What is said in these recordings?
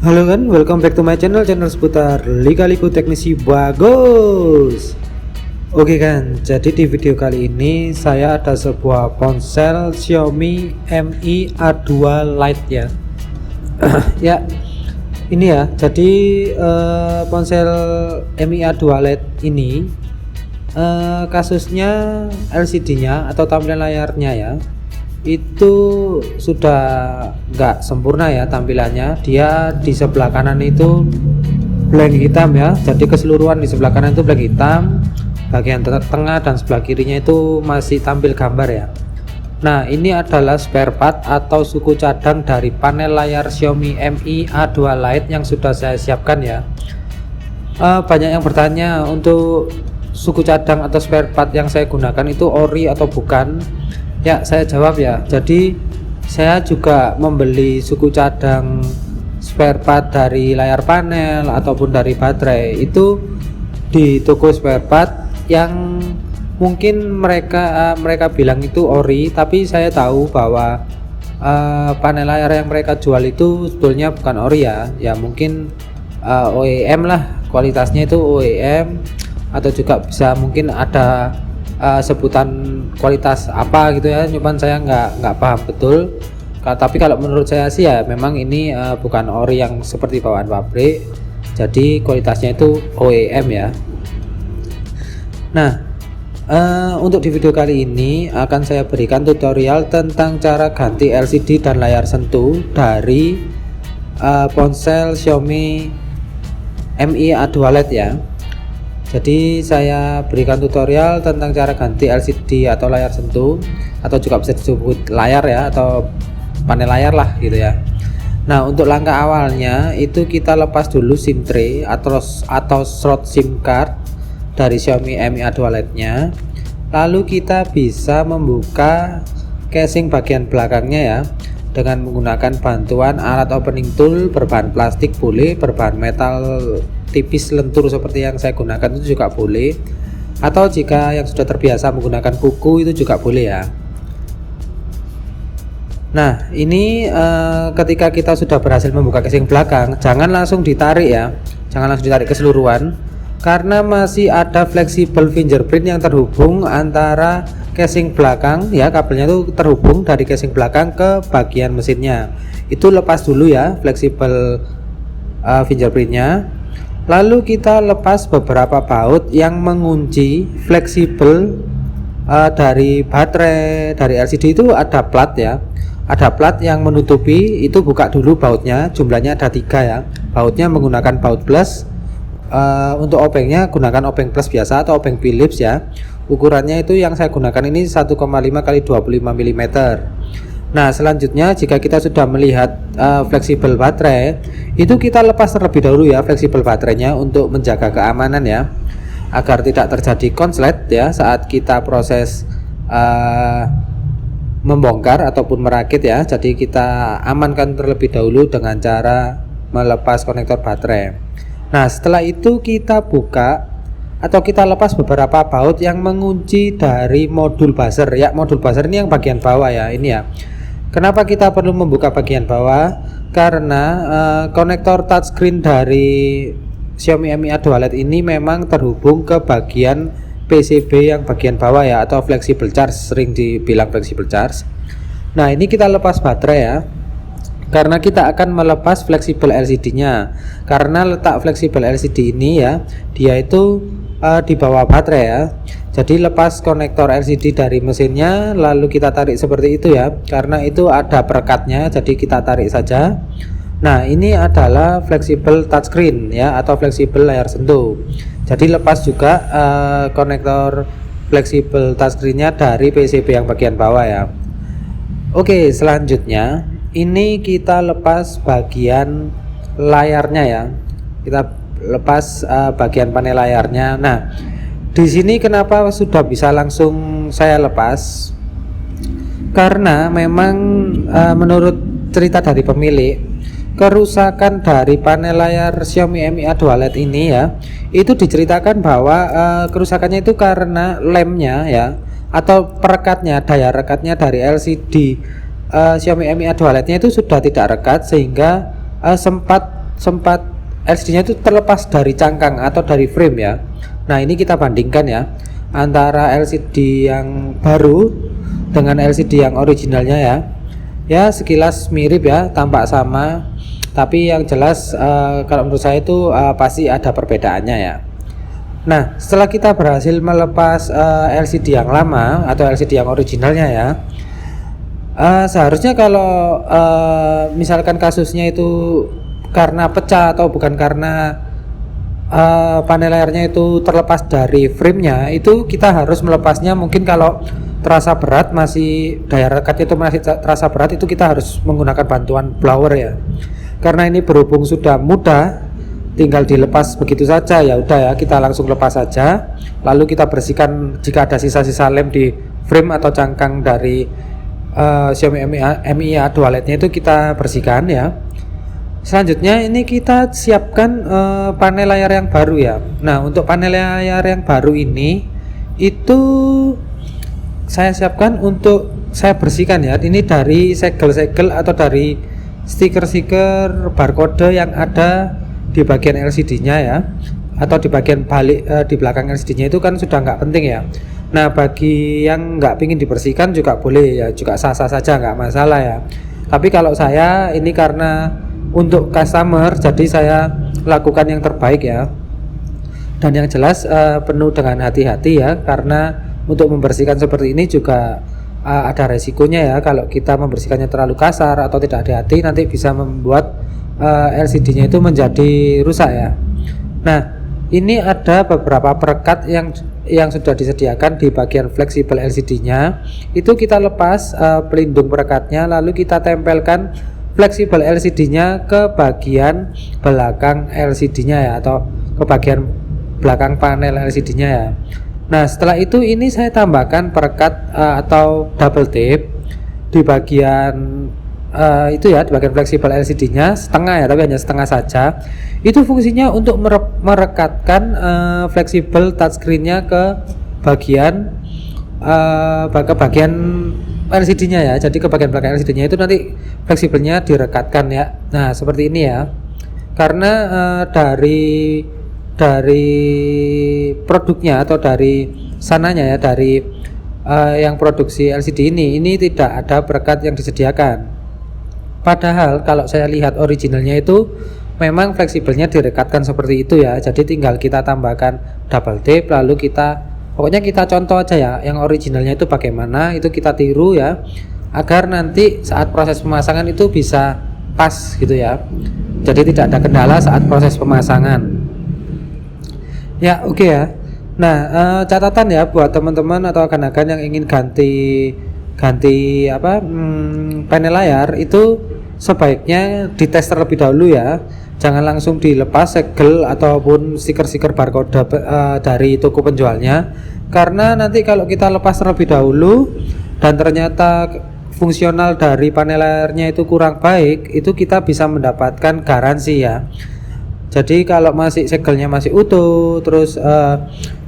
Halo kan, welcome back to my channel seputar lika-liku teknisi bagus. Oke kan, jadi di video kali ini saya ada sebuah ponsel Xiaomi Mi A2 Lite ya. Ya, ini ya. Jadi ponsel Mi A2 Lite ini kasusnya LCD-nya atau tampilan layarnya ya, itu sudah nggak sempurna ya tampilannya. Dia di sebelah kanan itu blank hitam ya, jadi keseluruhan di sebelah kanan itu blank hitam, bagian tengah dan sebelah kirinya itu masih tampil gambar ya. Nah, ini adalah spare part atau suku cadang dari panel layar Xiaomi Mi A2 Lite yang sudah saya siapkan ya. Banyak yang bertanya untuk suku cadang atau spare part yang saya gunakan itu ori atau bukan. Ya, saya jawab ya. Jadi saya juga membeli suku cadang spare part dari layar panel ataupun dari baterai itu di toko spare part yang mungkin mereka bilang itu ori, tapi saya tahu bahwa panel layar yang mereka jual itu sebetulnya bukan ori ya. Ya mungkin OEM lah, kualitasnya itu OEM, atau juga bisa mungkin ada sebutan kualitas apa gitu ya, cuman saya nggak paham betul. Tapi kalau menurut saya sih ya memang ini bukan ori yang seperti bawaan pabrik, jadi kualitasnya itu OEM ya. Nah, untuk di video kali ini akan saya berikan tutorial tentang cara ganti LCD dan layar sentuh dari ponsel Xiaomi Mi A2 Lite ya. Jadi saya berikan tutorial tentang cara ganti LCD atau layar sentuh, atau juga bisa disebut layar ya, atau panel layar lah gitu ya. Nah, untuk langkah awalnya itu kita lepas dulu SIM tray atau slot SIM card dari Xiaomi Mi A2 Lite nya. Lalu kita bisa membuka casing bagian belakangnya ya, dengan menggunakan bantuan alat opening tool berbahan plastik boleh, berbahan metal tipis lentur seperti yang saya gunakan itu juga boleh, atau jika yang sudah terbiasa menggunakan kuku itu juga boleh ya. Nah, ini ketika kita sudah berhasil membuka casing belakang, jangan langsung ditarik ya, jangan langsung ditarik keseluruhan, karena masih ada fleksibel fingerprint yang terhubung antara casing belakang ya, kabelnya itu terhubung dari casing belakang ke bagian mesinnya. Itu lepas dulu ya fleksibel fingerprintnya. Lalu kita lepas beberapa baut yang mengunci fleksibel dari baterai, dari LCD itu ada plat ya, ada plat yang menutupi. Itu buka dulu bautnya, jumlahnya ada 3 ya. Bautnya menggunakan baut plus. Untuk obengnya gunakan obeng plus biasa atau obeng Philips ya. Ukurannya itu yang saya gunakan ini 1,5 x 25 mm. Nah, selanjutnya jika kita sudah melihat fleksibel baterai, itu kita lepas terlebih dahulu ya fleksibel baterainya untuk menjaga keamanan ya, agar tidak terjadi konslet ya saat kita proses membongkar ataupun merakit ya. Jadi kita amankan terlebih dahulu dengan cara melepas konektor baterai. Nah, setelah itu kita buka atau kita lepas beberapa baut yang mengunci dari modul buzzer ya. Modul buzzer ini yang bagian bawah ya, ini ya. Kenapa kita perlu membuka bagian bawah? Karena konektor touchscreen dari Xiaomi Mi A2 Lite ini memang terhubung ke bagian PCB yang bagian bawah ya, atau flexible charge, sering dibilang flexible charge. Nah, ini kita lepas baterai ya, karena kita akan melepas fleksibel LCD-nya. Karena letak fleksibel LCD ini ya, dia itu di bawah baterai ya. Jadi lepas konektor LCD dari mesinnya, lalu kita tarik seperti itu ya, karena itu ada perekatnya, jadi kita tarik saja. Nah, ini adalah fleksibel touchscreen ya, atau fleksibel layar sentuh. Jadi lepas juga konektor fleksibel touchscreen-nya dari PCB yang bagian bawah ya. Oke, selanjutnya ini kita lepas bagian layarnya ya. Kita lepas bagian panel layarnya. Nah, di sini kenapa sudah bisa langsung saya lepas? Karena memang menurut cerita dari pemilik, kerusakan dari panel layar Xiaomi Mi A2 Lite ini ya, itu diceritakan bahwa kerusakannya itu karena lemnya ya, atau perekatnya, daya rekatnya dari LCD Xiaomi Mi A2 Lite nya itu sudah tidak rekat, sehingga sempat sempat LCD-nya itu terlepas dari cangkang atau dari frame ya. Nah, ini kita bandingkan ya antara LCD yang baru dengan LCD yang originalnya ya. Ya, sekilas mirip ya, tampak sama, tapi yang jelas kalau menurut saya itu pasti ada perbedaannya ya. Nah, setelah kita berhasil melepas LCD yang lama atau LCD yang originalnya ya, seharusnya kalau misalkan kasusnya itu karena pecah atau bukan karena panel layarnya itu terlepas dari framenya, itu kita harus melepasnya. Mungkin kalau terasa berat, masih daya rekatnya itu masih terasa berat, itu kita harus menggunakan bantuan blower ya. Karena ini berhubung sudah mudah, tinggal dilepas begitu saja, ya udah ya, kita langsung lepas saja. Lalu kita bersihkan jika ada sisa-sisa lem di frame atau cangkang dari Xiaomi Mi A2 LED-nya itu kita bersihkan ya. Selanjutnya ini kita siapkan panel layar yang baru ya. Nah, untuk panel layar yang baru ini itu saya siapkan untuk saya bersihkan ya. Ini dari segel-segel atau dari stiker-stiker barcode yang ada di bagian LCD-nya ya, atau di bagian balik di belakang LCD-nya itu kan sudah nggak penting ya. Nah, bagi yang nggak pingin dibersihkan juga boleh ya, juga sah-sah saja, nggak masalah ya. Tapi kalau saya ini karena untuk customer, jadi saya lakukan yang terbaik ya. Dan yang jelas penuh dengan hati-hati ya, karena untuk membersihkan seperti ini juga ada resikonya ya. Kalau kita membersihkannya terlalu kasar atau tidak hati-hati, nanti bisa membuat LCD-nya itu menjadi rusak ya. Nah, ini ada beberapa perekat yang sudah disediakan di bagian fleksibel LCD-nya. Itu kita lepas pelindung perekatnya, lalu kita tempelkan fleksibel LCD-nya ke bagian belakang LCD-nya ya, atau ke bagian belakang panel LCD-nya ya. Nah, setelah itu ini saya tambahkan perekat atau double tape di bagian itu ya, di bagian fleksibel LCD-nya setengah ya, tapi hanya setengah saja. Itu fungsinya untuk merekatkan fleksibel touchscreen-nya ke bagian LCD-nya ya. Jadi ke bagian belakang LCD-nya itu nanti fleksibelnya direkatkan ya. Nah, seperti ini ya. Karena dari produknya atau dari sananya ya, dari yang produksi LCD ini tidak ada perekat yang disediakan. Padahal kalau saya lihat originalnya itu memang fleksibelnya direkatkan seperti itu ya. Jadi tinggal kita tambahkan double tape, lalu pokoknya kita contoh aja ya, yang originalnya itu bagaimana, itu kita tiru ya, agar nanti saat proses pemasangan itu bisa pas gitu ya. Jadi tidak ada kendala saat proses pemasangan. Ya, oke ya. Nah, catatan ya buat teman-teman atau agan-agan yang ingin ganti panel layar, itu sebaiknya dites terlebih dahulu ya. Jangan langsung dilepas segel ataupun stiker-stiker barcode dari toko penjualnya, karena nanti kalau kita lepas terlebih dahulu dan ternyata fungsional dari panel layarnya itu kurang baik, itu kita bisa mendapatkan garansi ya. Jadi kalau masih segelnya masih utuh, terus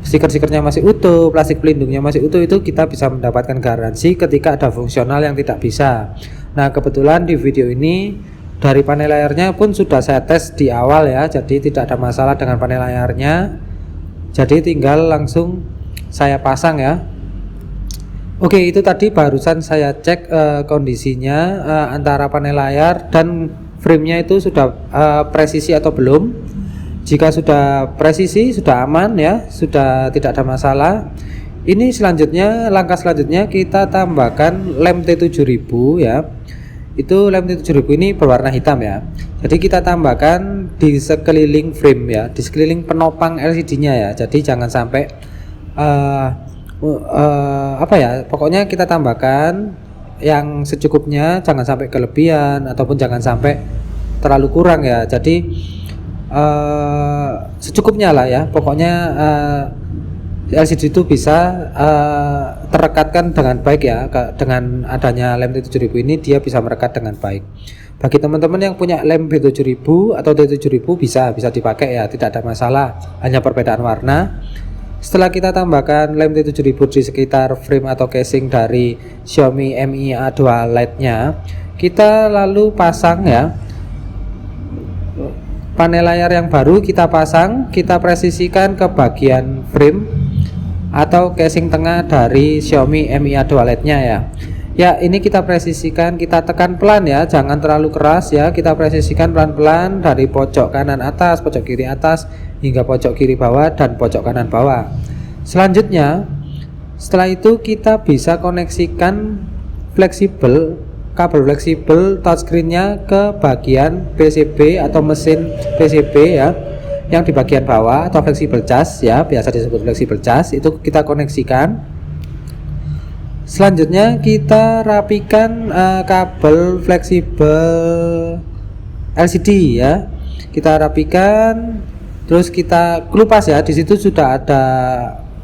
stiker-stikernya masih utuh, plastik pelindungnya masih utuh, itu kita bisa mendapatkan garansi ketika ada fungsional yang tidak bisa. Nah, kebetulan di video ini dari panel layarnya pun sudah saya tes di awal ya, jadi tidak ada masalah dengan panel layarnya. Jadi tinggal langsung saya pasang ya. Oke, itu tadi barusan saya cek kondisinya antara panel layar dan framenya itu sudah presisi atau belum. Jika sudah presisi, sudah aman ya, sudah tidak ada masalah. Ini selanjutnya, langkah selanjutnya kita tambahkan lem T7000 ya. Itu lem T7000 ini berwarna hitam ya. Jadi kita tambahkan di sekeliling frame ya, di sekeliling penopang LCD-nya ya. Jadi jangan sampai pokoknya kita tambahkan yang secukupnya, jangan sampai kelebihan ataupun jangan sampai terlalu kurang ya. Jadi secukupnya lah ya. Pokoknya LCD itu bisa terekatkan dengan baik ya. Dengan adanya lem T7000 ini dia bisa merekat dengan baik. Bagi teman-teman yang punya lem B7000 atau T7000 bisa dipakai ya, tidak ada masalah, hanya perbedaan warna. Setelah kita tambahkan lem T7000 di sekitar frame atau casing dari Xiaomi Mi A2 LED-nya, kita lalu pasang ya. panel layar yang baru kita pasang, kita presisikan ke bagian frame atau casing tengah dari Xiaomi Mi A2 OLED-nya ya. Ya, ini kita presisikan, kita tekan pelan ya, jangan terlalu keras ya. Kita presisikan pelan-pelan dari pojok kanan atas, pojok kiri atas, hingga pojok kiri bawah dan pojok kanan bawah. Selanjutnya, setelah itu kita bisa koneksikan kabel fleksibel touchscreen-nya ke bagian PCB atau mesin PCB ya, yang di bagian bawah, atau fleksibel cas ya, biasa disebut fleksibel cas. Itu kita koneksikan. Selanjutnya kita rapikan kabel fleksibel LCD ya, kita rapikan, terus kita kelupas ya. Di situ sudah ada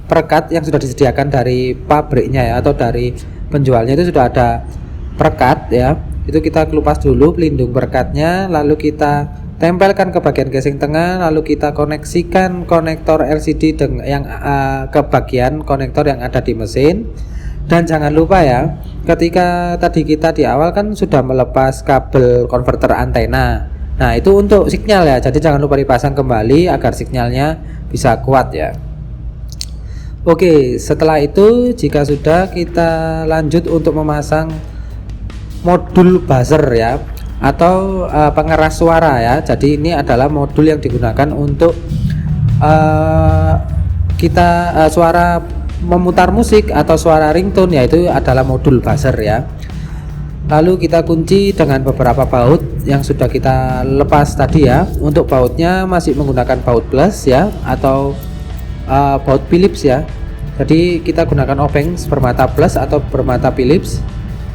perekat yang sudah disediakan dari pabriknya ya, atau dari penjualnya itu sudah ada perekat ya. Itu kita kelupas dulu pelindung perekatnya, lalu kita tempelkan ke bagian casing tengah, lalu kita koneksikan konektor LCD yang ke bagian konektor yang ada di mesin. Dan jangan lupa ya, ketika tadi kita di awal kan sudah melepas kabel konverter antena. Nah, itu untuk sinyal ya, jadi jangan lupa dipasang kembali agar sinyalnya bisa kuat ya. Oke, setelah itu jika sudah, kita lanjut untuk memasang modul buzzer ya, atau pengeras suara ya. Jadi ini adalah modul yang digunakan untuk suara memutar musik atau suara ringtone, yaitu adalah modul buzzer ya. Lalu kita kunci dengan beberapa baut yang sudah kita lepas tadi ya. Untuk bautnya masih menggunakan baut plus ya, atau baut Philips ya. Jadi kita gunakan Openx bermata plus atau bermata Philips.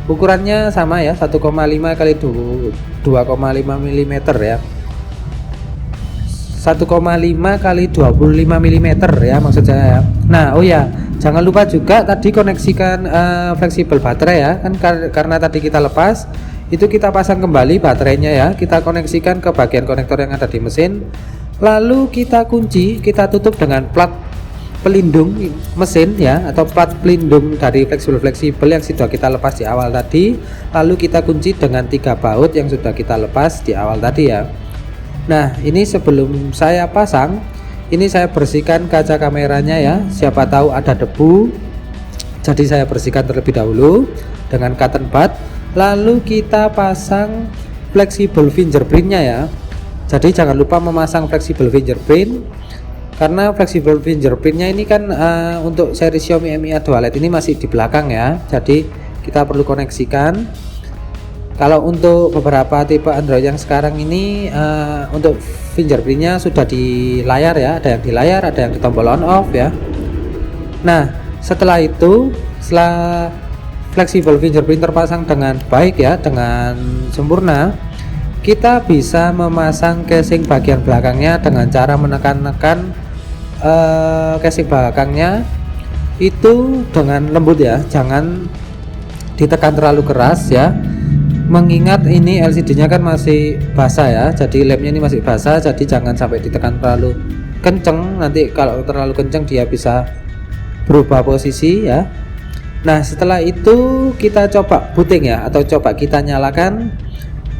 Ukurannya sama ya, 1,5 kali 2,5 mm ya. 1,5 kali 25 mm ya maksud saya ya. Nah, oh ya, jangan lupa juga tadi koneksikan fleksibel baterai ya. Kan karena tadi kita lepas, itu kita pasang kembali baterainya ya. Kita koneksikan ke bagian konektor yang ada di mesin. Lalu kita kunci, kita tutup dengan plat pelindung mesin ya, atau plat pelindung dari fleksibel yang sudah kita lepas di awal tadi. Lalu kita kunci dengan 3 baut yang sudah kita lepas di awal tadi ya. Nah, ini sebelum saya pasang, ini saya bersihkan kaca kameranya ya, siapa tahu ada debu. Jadi saya bersihkan terlebih dahulu dengan cotton bud. Lalu kita pasang fleksibel fingerprintnya ya. Jadi jangan lupa memasang fleksibel fingerprint, karena fleksibel fingerprintnya ini kan untuk seri Xiaomi Mi A2 OLED ini masih di belakang ya. Jadi kita perlu koneksikan. Kalau untuk beberapa tipe Android yang sekarang ini untuk fingerprintnya sudah di layar ya, ada yang di layar, ada yang di tombol on off ya. Nah, setelah itu, setelah fleksibel fingerprint terpasang dengan baik ya, dengan sempurna, kita bisa memasang casing bagian belakangnya dengan cara menekan-nekan casing belakangnya itu dengan lembut ya, jangan ditekan terlalu keras ya. Mengingat ini LCD-nya kan masih basah ya, jadi lemnya ini masih basah, jadi jangan sampai ditekan terlalu kenceng. Nanti kalau terlalu kenceng dia bisa berubah posisi ya. Nah, setelah itu kita coba booting ya, atau coba kita nyalakan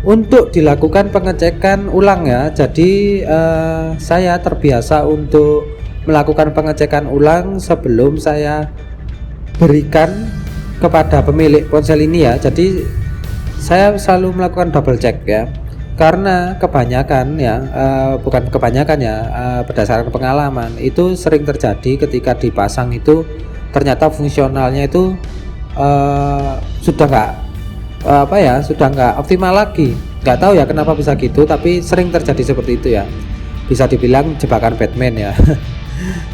untuk dilakukan pengecekan ulang ya. Jadi saya terbiasa untuk melakukan pengecekan ulang sebelum saya berikan kepada pemilik ponsel ini ya. Jadi saya selalu melakukan double check ya, karena kebanyakan ya, bukan kebanyakan ya, berdasarkan pengalaman itu sering terjadi ketika dipasang itu ternyata fungsionalnya itu sudah nggak optimal lagi. Nggak tahu ya kenapa bisa gitu, tapi sering terjadi seperti itu ya. Bisa dibilang jebakan Batman ya.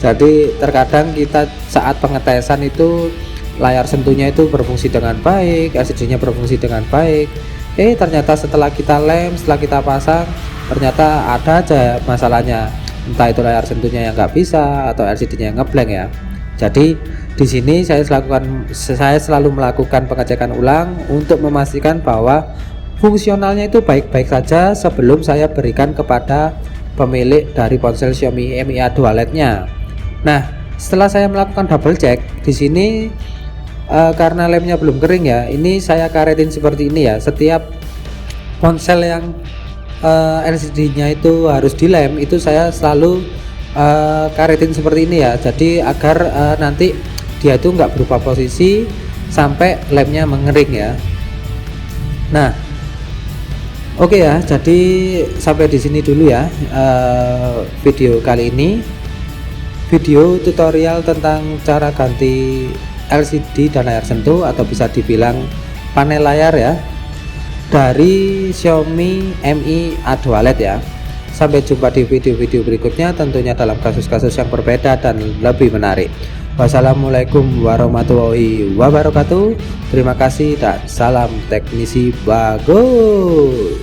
Jadi terkadang kita saat pengetesan itu layar sentuhnya itu berfungsi dengan baik, LCD-nya berfungsi dengan baik. Ternyata setelah kita lem, setelah kita pasang, ternyata ada aja masalahnya. Entah itu layar sentuhnya yang nggak bisa atau LCD-nya yang ngeblank ya. Jadi di sini saya selalu melakukan pengecekan ulang untuk memastikan bahwa fungsionalnya itu baik-baik saja sebelum saya berikan kepada pemilik dari ponsel Xiaomi Mi A2 OLED-nya. Nah, setelah saya melakukan double check di sini, karena lemnya belum kering ya, ini saya karetin seperti ini ya. Setiap ponsel yang LCD-nya itu harus dilem, itu saya selalu karetin seperti ini ya, jadi agar nanti dia itu nggak berubah posisi sampai lemnya mengering ya. Nah, oke ya, jadi sampai di sini dulu ya video kali ini, video tutorial tentang cara ganti LCD dan layar sentuh atau bisa dibilang panel layar ya, dari Xiaomi Mi A2 OLED ya. Sampai jumpa di video-video berikutnya, tentunya dalam kasus-kasus yang berbeda dan lebih menarik. Wassalamualaikum warahmatullahi wabarakatuh. Terima kasih dan salam teknisi bagus.